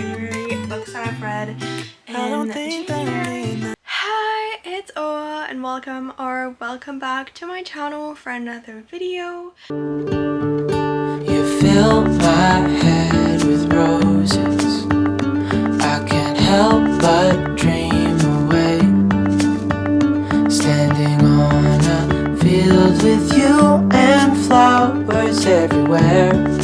January, books that I've read in January. Hi, it's Oa and welcome back to my channel for another video. You fill my head with roses, I can't help but dream away, standing on a field with you and flowers everywhere.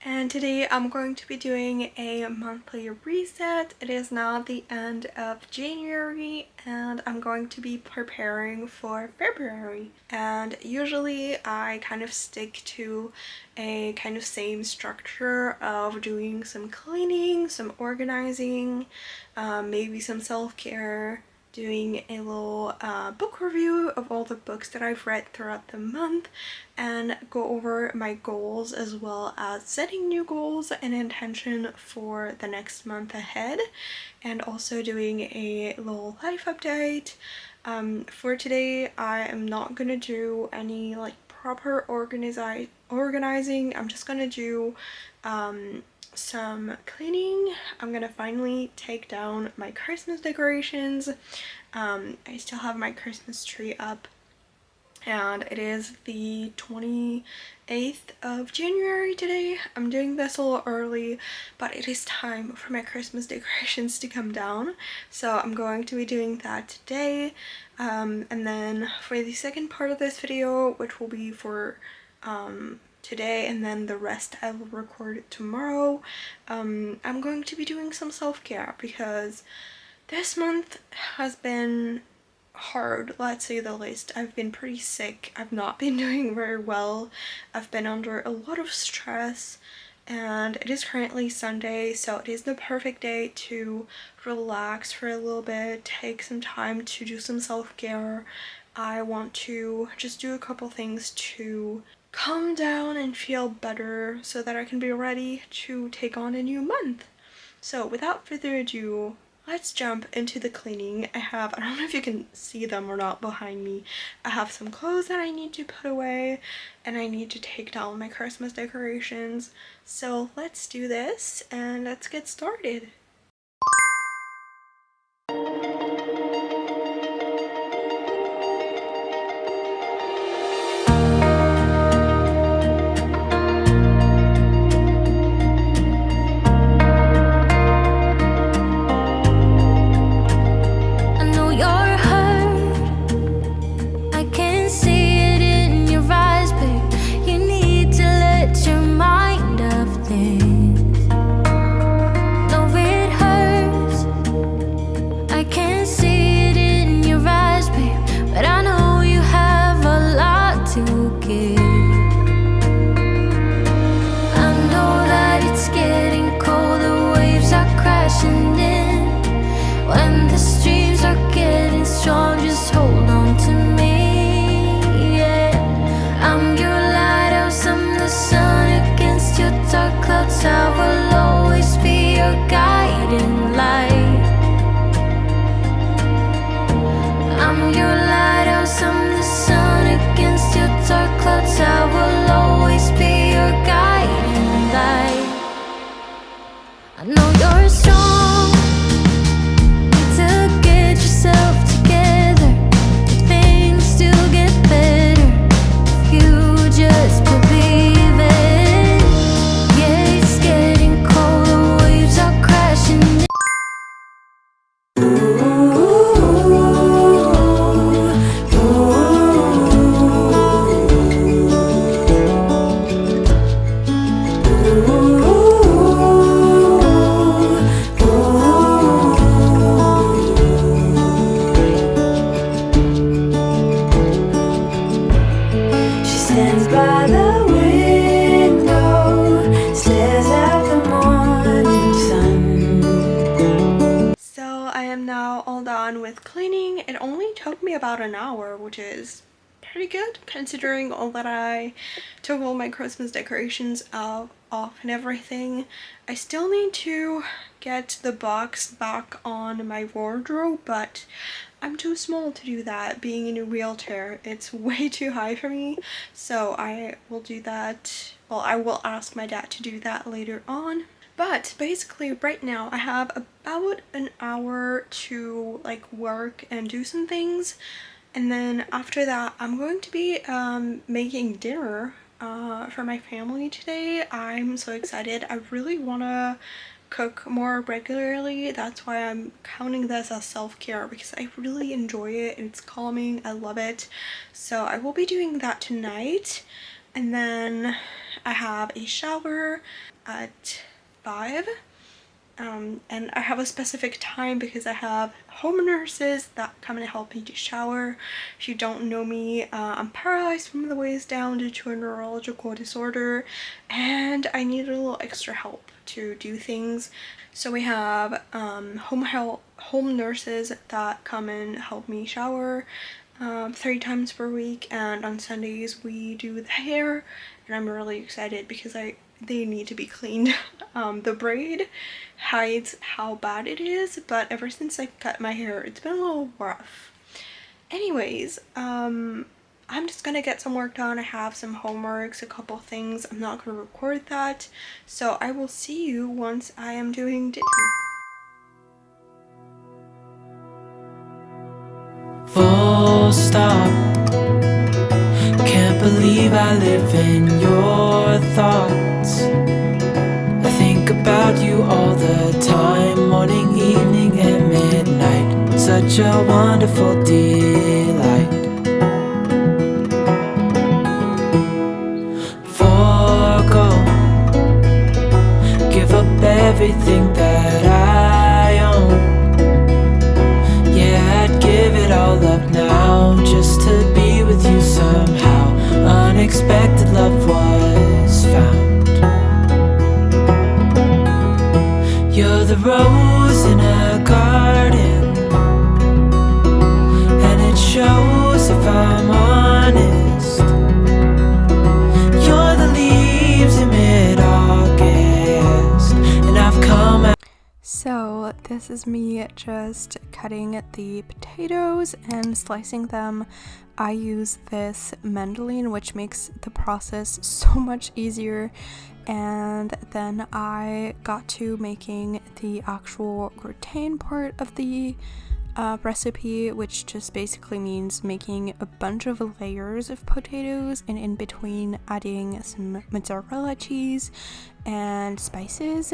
And today I'm going to be doing a monthly reset. It is now the end of January and I'm going to be preparing for February. And usually I kind of stick to a kind of same structure of doing some cleaning, some organizing, maybe some self-care, doing a little book review of all the books that I've read throughout the month, and go over my goals as well as setting new goals and intention for the next month ahead, and also doing a little life update. For today I am not gonna do any like proper organizing. I'm just gonna do some cleaning. I'm gonna finally take down my Christmas decorations. I still have my Christmas tree up and it is the 28th of January today. I'm doing this a little early, but it is time for my Christmas decorations to come down, so I'm going to be doing that today. And then for the second part of this video, which will be for today and then the rest I will record tomorrow, I'm going to be doing some self-care because this month has been hard, let's say the least. I've been pretty sick. I've not been doing very well. I've been under a lot of stress, and it is currently Sunday, so it is the perfect day to relax for a little bit, take some time to do some self-care. I want to just do a couple things to calm down and feel better so that I can be ready to take on a new month. So without further ado, let's jump into the cleaning. I don't know if you can see them or not behind me. I have some clothes that I need to put away and I need to take down my Christmas decorations. So let's do this and let's get started. It only took me about an hour, which is pretty good considering all that I took all my Christmas decorations out off and everything. I still need to get the box back on my wardrobe, but I'm too small to do that. Being in a wheelchair, it's way too high for me. So I will do that. Well, I will ask my dad to do that later on. But basically right now I have about an hour to like work and do some things. And then after that, I'm going to be making dinner for my family today. I'm so excited. I really want to cook more regularly. That's why I'm counting this as self-care, because I really enjoy it. It's calming. I love it. So I will be doing that tonight. And then I have a shower at 5. And I have a specific time because I have home nurses that come and help me to shower. If you don't know me, I'm paralyzed from the waist down due to a neurological disorder, and I need a little extra help to do things. So we have home nurses that come and help me shower 3 times per week, and on Sundays we do the hair, and I'm really excited because they need to be cleaned. The braid hides how bad it is, but ever since I cut my hair, it's been a little rough. Anyways, I'm just gonna get some work done. I have some homeworks, a couple things. I'm not gonna record that, so I will see you once I am doing dinner. Full stop. Can't believe I live in your thoughts. I think about you all the time, morning, evening, and midnight. Such a wonderful delight. Forgo, give up everything that I own. Yeah, I'd give it all up now just to be with you somehow. Unexpected love was found. You're the rose in a garden, and it shows if I'm honest. You're the leaves in mid-August, and I've come out. So this is me just cutting the potatoes and slicing them. I use this mandolin, which makes the process so much easier. And then I got to making the actual gratin part of the recipe, which just basically means making a bunch of layers of potatoes, and in between adding some mozzarella cheese and spices,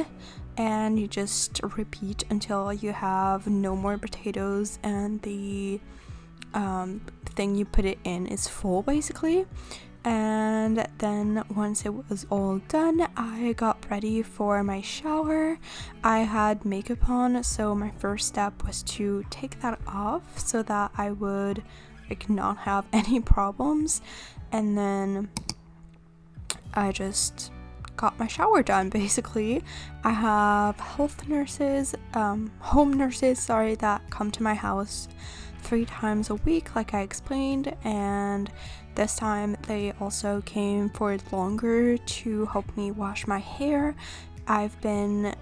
and you just repeat until you have no more potatoes and the thing you put it in is full, basically. And then once it was all done, I got ready for my shower. I had makeup on, so my first step was to take that off so that I would like not have any problems. And then I just got my shower done, basically. I have home nurses, that come to my house 3 times a week, like I explained, and this time they also came for longer to help me wash my hair. I've been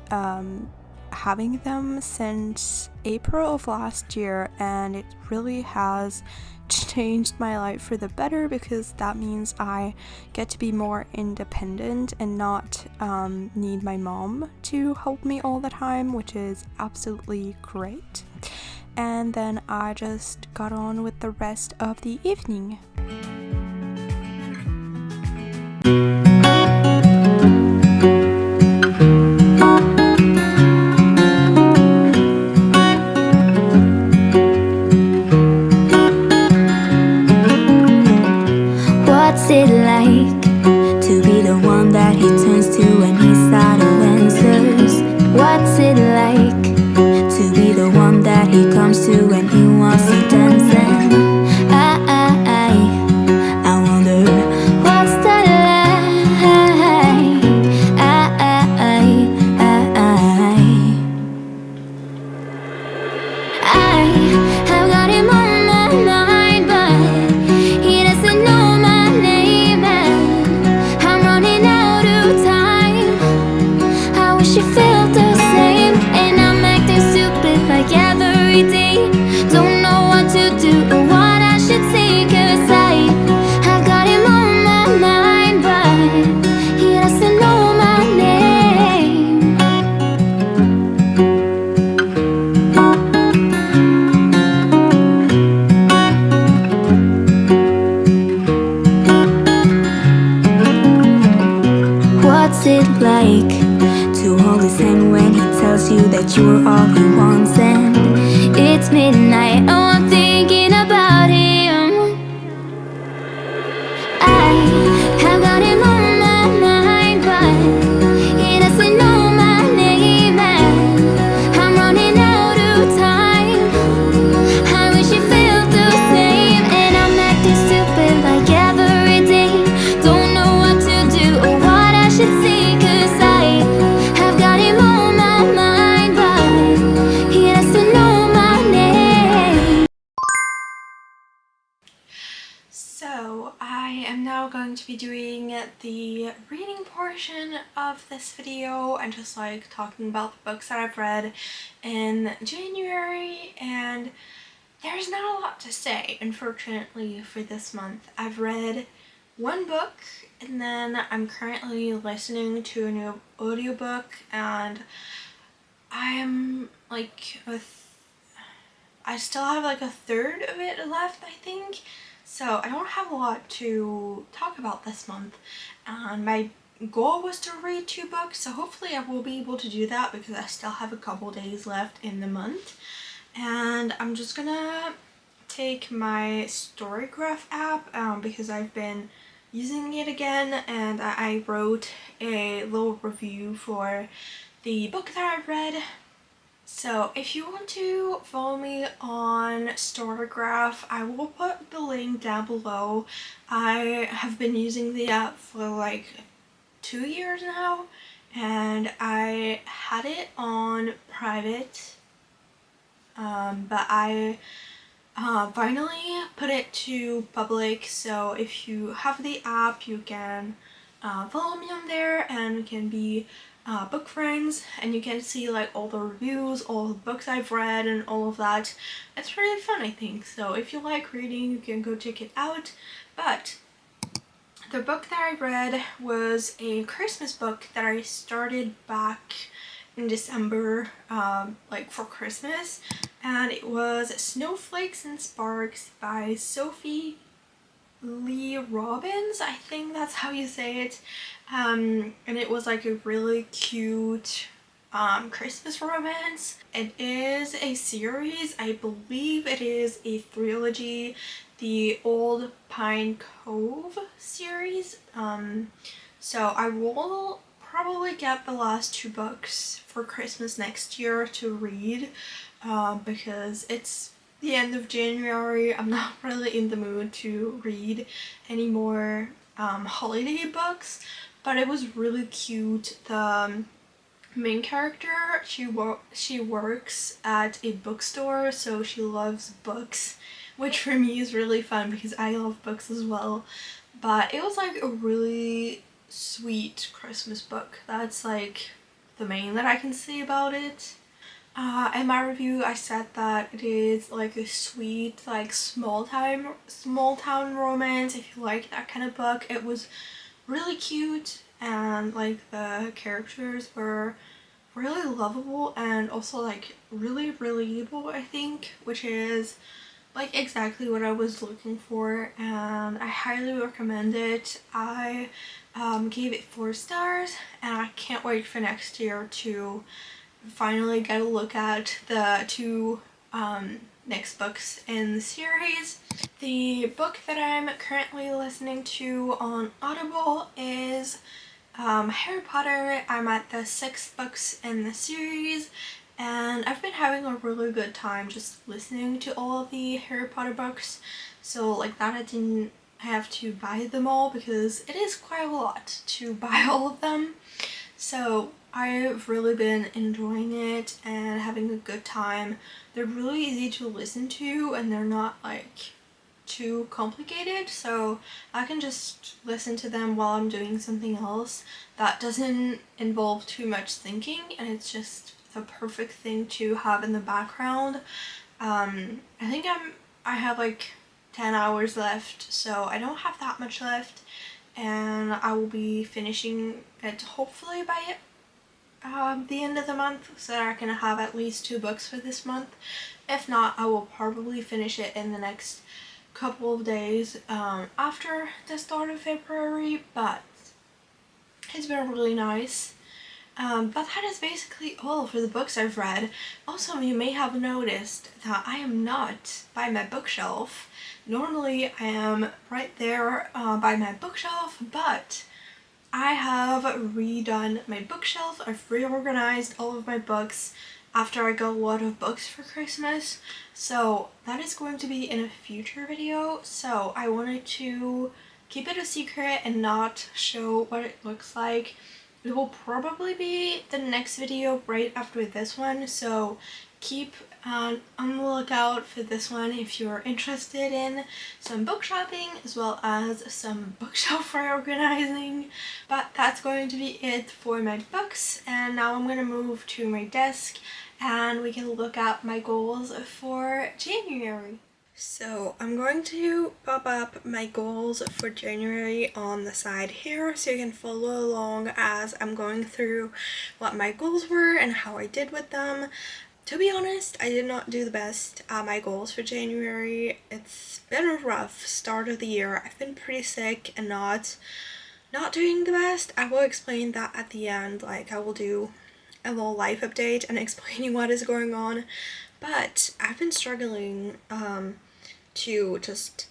having them since April of last year, and it really has changed my life for the better, because that means I get to be more independent and not need my mom to help me all the time, which is absolutely great. And then I just got on with the rest of the evening. What's it like to be the one that he turns to when he's out of answers? What's it like to be the one that he comes to when he wants to dance? And I wonder what's that like? I have got him on my mind, but he doesn't know my name, and I'm running out of time. every day. Don't know what to do or what I should say, 'cause I've got him on my mind, but he doesn't know my name. What's it like to hold his hand when he tells you that you're all he wants? And it's midnight, oh, I'm thinking about him. I have got him on my mind, but he doesn't know my name. And I'm running out of time. I wish you felt the same. And I'm acting stupid like every day. Don't know what to do or what I should say, 'cause I have got him on my mind, but he doesn't know my name. So I am now going to be doing the reading portion of this video and just like talking about the books that I've read in January, and there's not a lot to say, unfortunately, for this month. I've read one book and then I'm currently listening to a new audiobook, and I'm like I still have like a third of it left, I think. So I don't have a lot to talk about this month. And my goal was to read 2 books, so hopefully I will be able to do that because I still have a couple days left in the month. And I'm just gonna take my Storygraph app because I've been using it again, and I wrote a little review for the book that I read. So if you want to follow me on Storygraph, I will put the link down below. I have been using the app for like 2 years now, and I had it on private, but I finally put it to public. So if you have the app, you can follow me on there and we can be book friends, and you can see like all the reviews, all the books I've read and all of that. It's really fun, I think. So if you like reading, you can go check it out. But the book that I read was a Christmas book that I started back in December, like for Christmas, and it was Snowflakes and Sparks by Sophie Lee Robbins, I think that's how you say it. And it was like a really cute Christmas romance. It is a series. I believe it is a trilogy, the Old Pine Cove series. So I will probably get the last 2 books for Christmas next year to read, because it's the end of January. I'm not really in the mood to read any more holiday books, but it was really cute. The main character, she works at a bookstore, so she loves books, which for me is really fun because I love books as well. But it was like a really sweet Christmas book. That's like the main that I can say about it. In my review I said that it is like a sweet, like small town romance. If you like that kind of book, it was really cute, and like the characters were really lovable and also like really relatable, I think, which is like exactly what I was looking for, and I highly recommend it. I gave it 4 stars, and I can't wait for next year to finally get a look at the 2 next books in the series. The book that I'm currently listening to on Audible is Harry Potter. I'm at the 6th books in the series, and I've been having a really good time just listening to all of the Harry Potter books. So like that, I didn't have to buy them all because it is quite a lot to buy all of them. So I've really been enjoying it and having a good time. They're really easy to listen to, and they're not like too complicated, so I can just listen to them while I'm doing something else that doesn't involve too much thinking, and it's just the perfect thing to have in the background. I think I have like 10 hours left, so I don't have that much left, and I will be finishing it hopefully by the end of the month, so that I can have at least 2 books for this month. If not, I will probably finish it in the next couple of days after the start of February, but it's been really nice. But that is basically all for the books I've read. Also, you may have noticed that I am not by my bookshelf. Normally I am right there by my bookshelf, but I have redone my bookshelf. I've reorganized all of my books after I got a lot of books for Christmas. So that is going to be in a future video. So I wanted to keep it a secret and not show what it looks like. It will probably be the next video right after this one, so keep on the lookout for this one if you're interested in some book shopping as well as some bookshelf reorganizing. But that's going to be it for my books, and now I'm going to move to my desk and we can look at my goals for January. So I'm going to pop up my goals for January on the side here so you can follow along as I'm going through what my goals were and how I did with them. To be honest, I did not do the best at my goals for January. It's been a rough start of the year. I've been pretty sick and not doing the best. I will explain that at the end. Like, I will do a little life update and explaining what is going on. But I've been struggling to just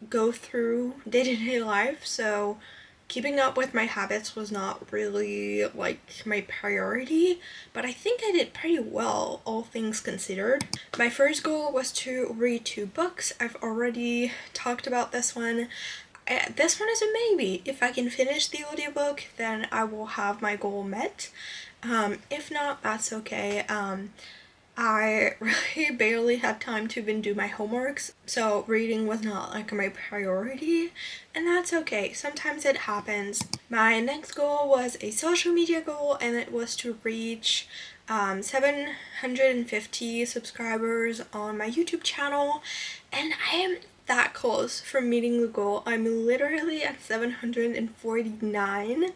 go through day-to-day life, so keeping up with my habits was not really like my priority, but I think I did pretty well, all things considered. My first goal was to read 2 books. I've already talked about this one. This one is a maybe. If I can finish the audiobook, then I will have my goal met. If not, that's okay. I really barely had time to even do my homeworks, so reading was not like my priority, and that's okay. Sometimes it happens. My next goal was a social media goal, and it was to reach 750 subscribers on my YouTube channel, and I am that close from meeting the goal. I'm literally at 749,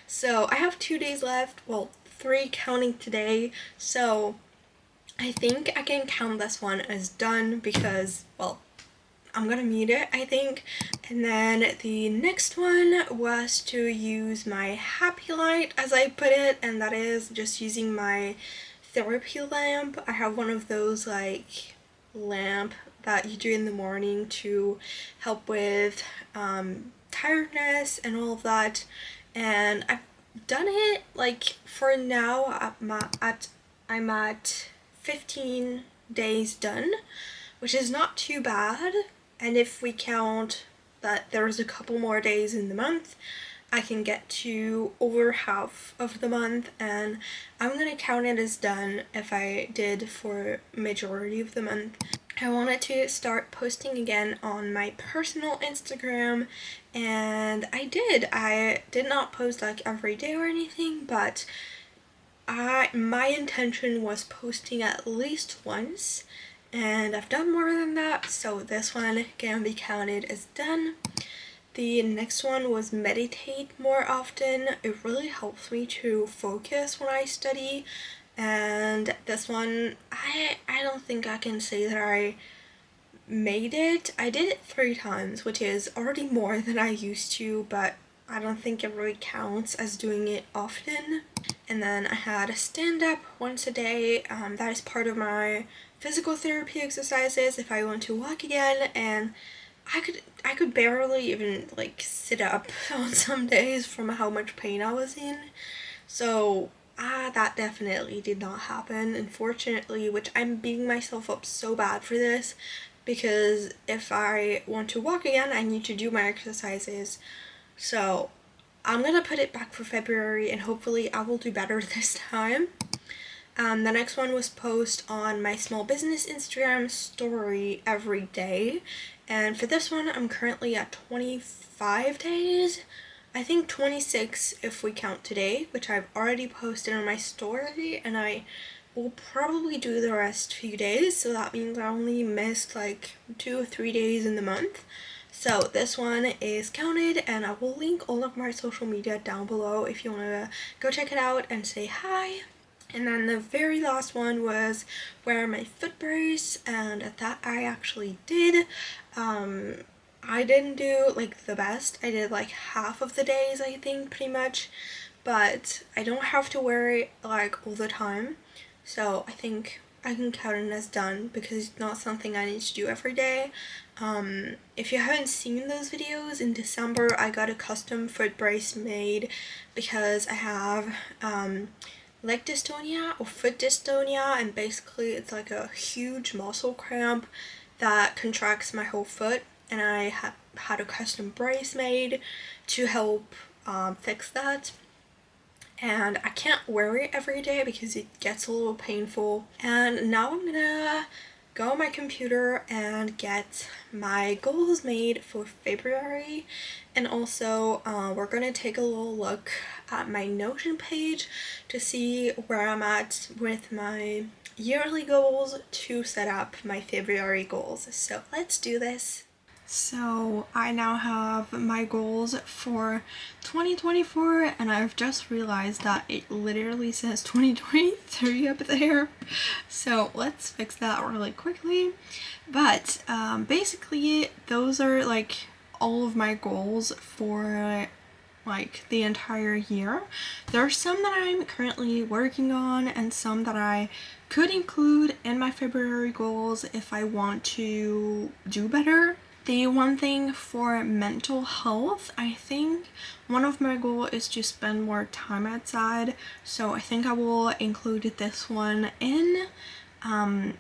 so I have 2 days left, well, 3 counting today, so I think I can count this one as done because, well, I'm gonna meet it, I think. And then the next one was to use my happy light, as I put it, and that is just using my therapy lamp. I have one of those like lamp that you do in the morning to help with tiredness and all of that, and I've done it like for now I'm at 15 days done, which is not too bad, and if we count that there's a couple more days in the month, I can get to over half of the month, and I'm gonna count it as done if I did for majority of the month. I wanted to start posting again on my personal Instagram, and I did. I did not post like every day or anything, but my intention was posting at least once, and I've done more than that, so this one can be counted as done. The next one was meditate more often. It really helps me to focus when I study, and this one, I don't think I can say that I made it. I did it 3 times, which is already more than I used to, but I don't think it really counts as doing it often. And then I had a stand-up once a day. That is part of my physical therapy exercises if I want to walk again, and I could barely even like sit up on some days from how much pain I was in. So that definitely did not happen, unfortunately, which I'm beating myself up so bad for this, because if I want to walk again, I need to do my exercises. So I'm gonna put it back for February, and hopefully I will do better this time. The next one was post on my small business Instagram story every day, and for this one I'm currently at 25 days. I think 26 if we count today, which I've already posted on my story, and I will probably do the rest few days, so that means I only missed like 2 or 3 days in the month. So this one is counted, and I will link all of my social media down below if you want to go check it out and say hi. And then the very last one was wear my foot brace, and that I actually did. I didn't do like the best. I did like half of the days, I think, pretty much, but I don't have to wear it like all the time, so I think I can count it as done because it's not something I need to do every day. If you haven't seen those videos, in December I got a custom foot brace made because I have leg dystonia or foot dystonia, and basically it's like a huge muscle cramp that contracts my whole foot, and I had a custom brace made to help fix that. And I can't wear it every day because it gets a little painful. And now I'm gonna go on my computer and get my goals made for February, and also we're gonna take a little look at my Notion page to see where I'm at with my yearly goals to set up my February goals. So let's do this. So I now have my goals for 2024, and I've just realized that it literally says 2023 up there. So let's fix that really quickly. But basically those are like all of my goals for like the entire year. There are some that I'm currently working on and some that I could include in my February goals if I want to do better. The one thing for mental health, I think one of my goals is to spend more time outside, so I think I will include this one in.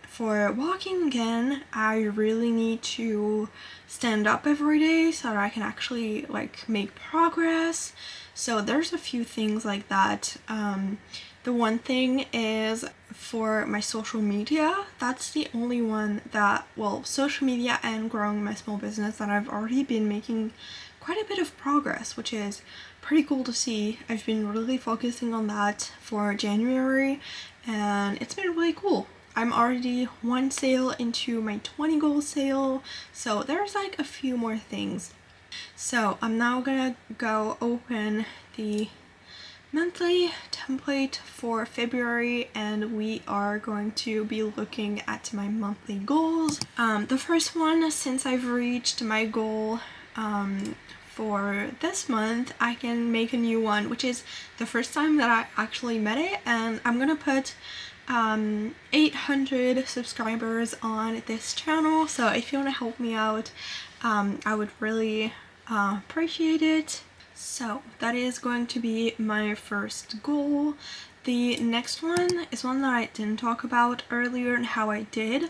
For walking again, I really need to stand up every day so that I can actually like make progress. So there's a few things like that. The one thing is for my social media. That's the only one that, well, social media and growing my small business, that I've already been making quite a bit of progress, which is pretty cool to see. I've been really focusing on that for January, and it's been really cool. I'm already one sale into my 20 goal sale, so there's like a few more things. So I'm now gonna go open the monthly template for February, and we are going to be looking at my monthly goals. The first one, since I've reached my goal for this month, I can make a new one, which is the first time that I actually met it, and I'm gonna put 800 subscribers on this channel, so if you want to help me out, I would really appreciate it. So that is going to be my first goal. The next one is one that I didn't talk about earlier and how I did.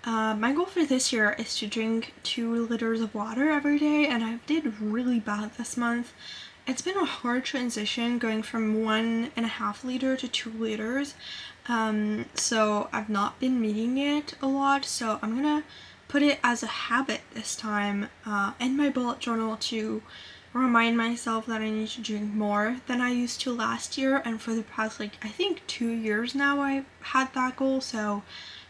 My goal for this year is to drink 2 liters of water every day, and I did really bad this month. It's been a hard transition going from 1.5 liter to 2 liters. So I've not been meeting it a lot, so I'm gonna put it as a habit this time in my bullet journal to remind myself that I need to drink more than I used to last year. And for the past like I think 2 years now I've had that goal, so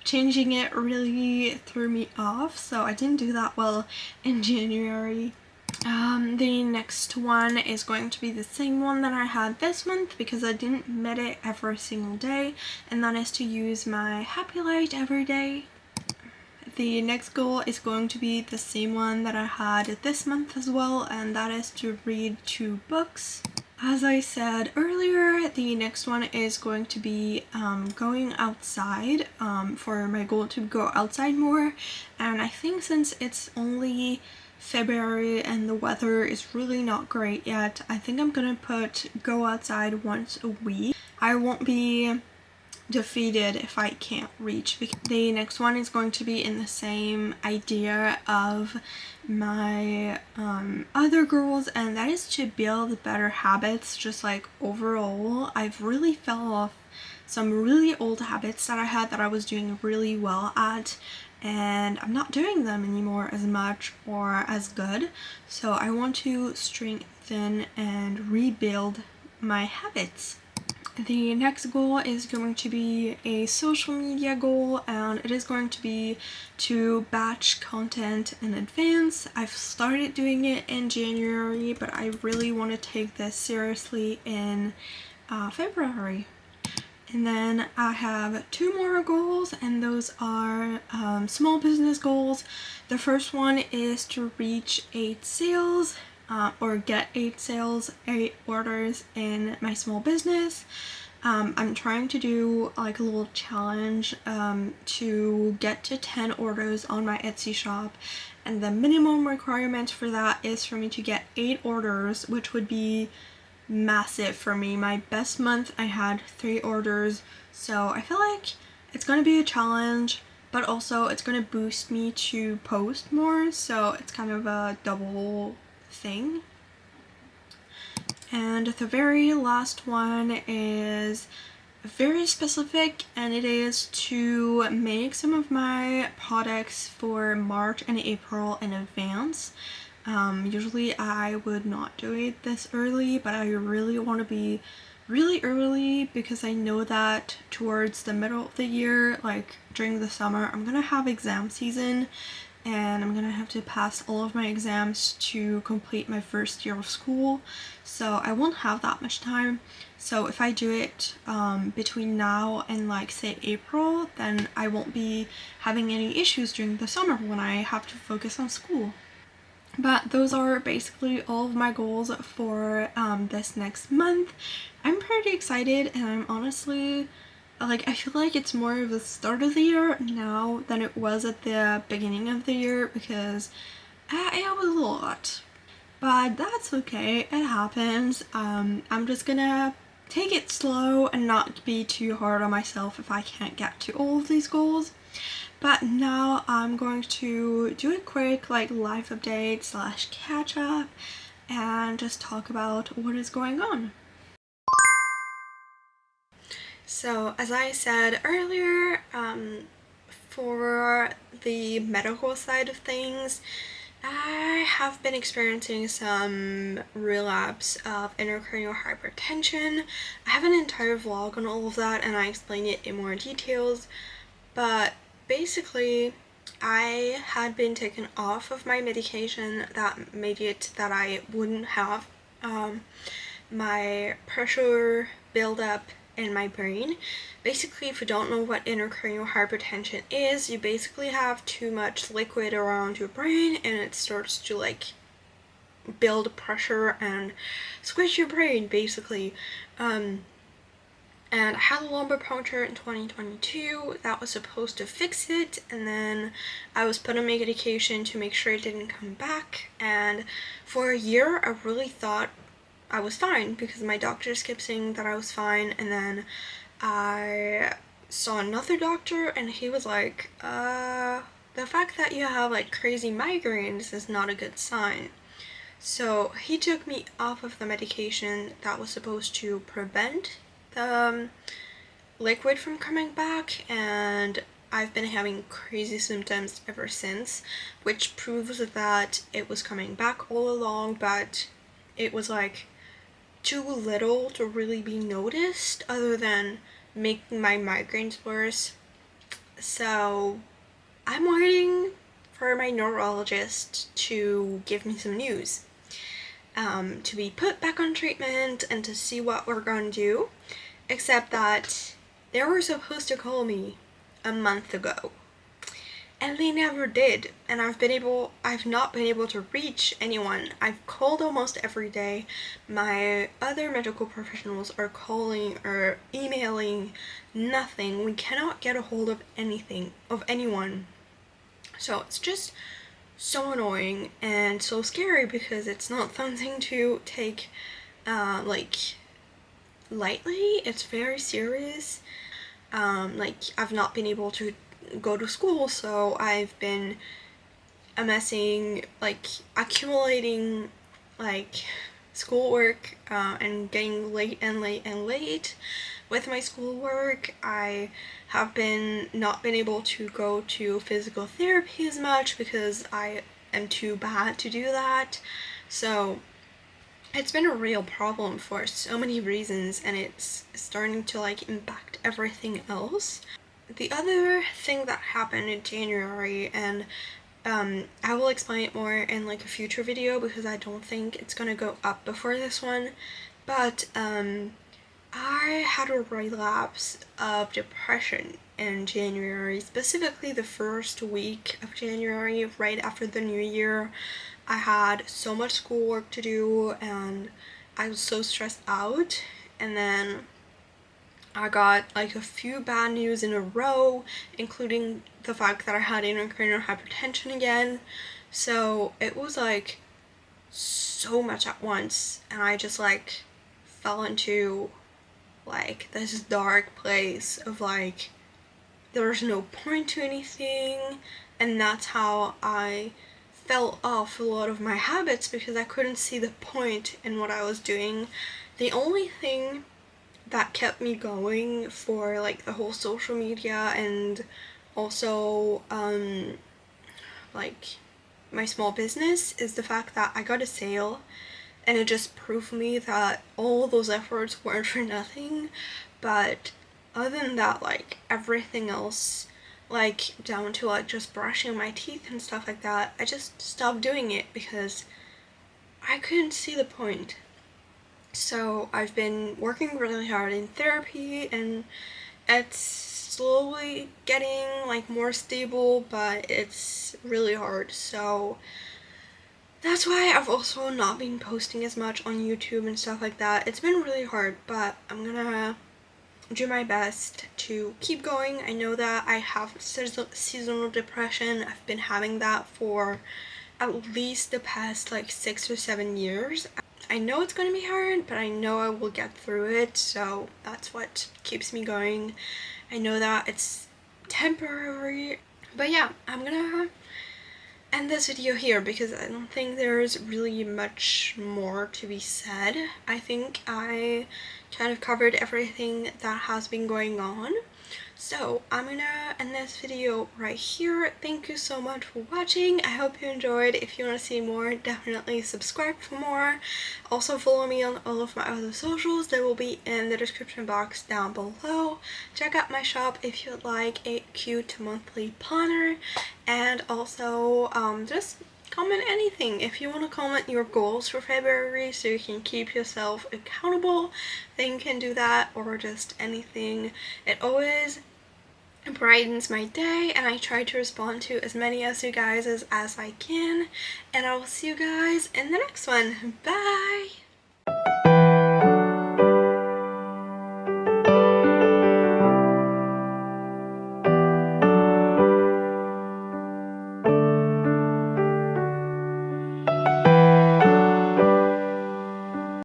changing it really threw me off, so I didn't do that well in January. The next one is going to be the same one that I had this month because I didn't met it every single day, and that is to use my happy light every day. The next goal is going to be the same one that I had this month as well, and that is to read 2 books. As I said earlier, the next one is going to be going outside, for my goal to go outside more. And I think since it's only February and the weather is really not great yet, I think I'm gonna put go outside once a week. I won't be defeated if I can't reach. The next one is going to be in the same idea of my other goals, and that is to build better habits. Just like overall, I've really fell off some really old habits that I had that I was doing really well at, and I'm not doing them anymore as much or as good. So I want to strengthen and rebuild my habits. The next goal is going to be a social media goal, and it is going to be to batch content in advance. I've started doing it in January, but I really want to take this seriously in February. And then I have two more goals, and those are small business goals. The first one is to reach 8 sales or get 8 sales, 8 orders in my small business. I'm trying to do like a little challenge to get to 10 orders on my Etsy shop, and the minimum requirement for that is for me to get 8 orders, which would be massive for me. My best month I had 3 orders, so I feel like it's gonna be a challenge, but also it's gonna boost me to post more, so it's kind of a double thing. And the very last one is very specific, and it is to make some of my products for March and April in advance. Usually I would not do it this early, but I really want to be really early because I know that towards the middle of the year, like during the summer, I'm gonna have exam season, and I'm gonna have to pass all of my exams to complete my first year of school, so I won't have that much time. So if I do it between now and like say April, then I won't be having any issues during the summer when I have to focus on school. But those are basically all of my goals for this next month. I'm pretty excited, and I'm honestly, like, I feel like it's more of the start of the year now than it was at the beginning of the year, because it was a lot. But that's okay, it happens. I'm just gonna take it slow and not be too hard on myself if I can't get to all of these goals. But now I'm going to do a quick like life update slash catch up and just talk about what is going on. So as I said earlier, for the medical side of things, I have been experiencing some relapse of intracranial hypertension. I have an entire vlog on all of that, and I explain it in more details, but basically I had been taken off of my medication that made it that I wouldn't have my pressure buildup in my brain. Basically, if you don't know what intracranial hypertension is, you basically have too much liquid around your brain and it starts to like build pressure and squish your brain basically. And I had a lumbar puncture in 2022 that was supposed to fix it, and then I was put on medication to make sure it didn't come back, and for a year I really thought I was fine because my doctors kept saying that I was fine, and then I saw another doctor and he was like, the fact that you have like crazy migraines is not a good sign. So he took me off of the medication that was supposed to prevent the liquid from coming back, and I've been having crazy symptoms ever since, which proves that it was coming back all along, but it was like too little to really be noticed other than making my migraines worse. So I'm waiting for my neurologist to give me some news, to be put back on treatment and to see what we're going to do, except that they were supposed to call me a month ago and they never did, and I've not been able to reach anyone. I've called almost every day. My other medical professionals are calling or emailing, nothing. We cannot get a hold of anyone. So it's just so annoying and so scary because it's not something to take like lightly. It's very serious. Like I've not been able to go to school, so I've been amassing, like accumulating like schoolwork and getting late with my schoolwork. I have been not been able to go to physical therapy as much because I am too bad to do that. So it's been a real problem for so many reasons, and it's starting to like impact everything else. The other thing that happened in January, and I will explain it more in like a future video because I don't think it's gonna go up before this one, but I had a relapse of depression in January, specifically the first week of January, right after the new year. I had so much schoolwork to do and I was so stressed out, and then I got like a few bad news in a row, including the fact that I had intracranial hypertension again. So it was like so much at once, and I just like fell into like this dark place of like there's no point to anything, and that's how I fell off a lot of my habits because I couldn't see the point in what I was doing. The only thing that kept me going for like the whole social media and also like my small business is the fact that I got a sale, and it just proved me that all those efforts weren't for nothing. But other than that, like everything else, like down to like just brushing my teeth and stuff like that, I just stopped doing it because I couldn't see the point. So I've been working really hard in therapy, and it's slowly getting like more stable, but it's really hard. So that's why I've also not been posting as much on YouTube and stuff like that. It's been really hard, but I'm gonna do my best to keep going. I know that I have seasonal depression. I've been having that for at least the past like 6 or 7 years. I know it's gonna be hard, but I know I will get through it, so that's what keeps me going. I know that it's temporary, but yeah, I'm gonna end this video here because I don't think there's really much more to be said. I think I kind of covered everything that has been going on. So I'm gonna end this video right here. Thank you so much for watching. I hope you enjoyed. If you want to see more, definitely subscribe for more. Also follow me on all of my other socials. They will be in the description box down below. Check out my shop if you'd like a cute monthly planner, and also just comment anything. If you want to comment your goals for February so you can keep yourself accountable, then you can do that, or just anything. It always brightens my day, and I try to respond to as many of you guys as I can, and I will see you guys in the next one. Bye!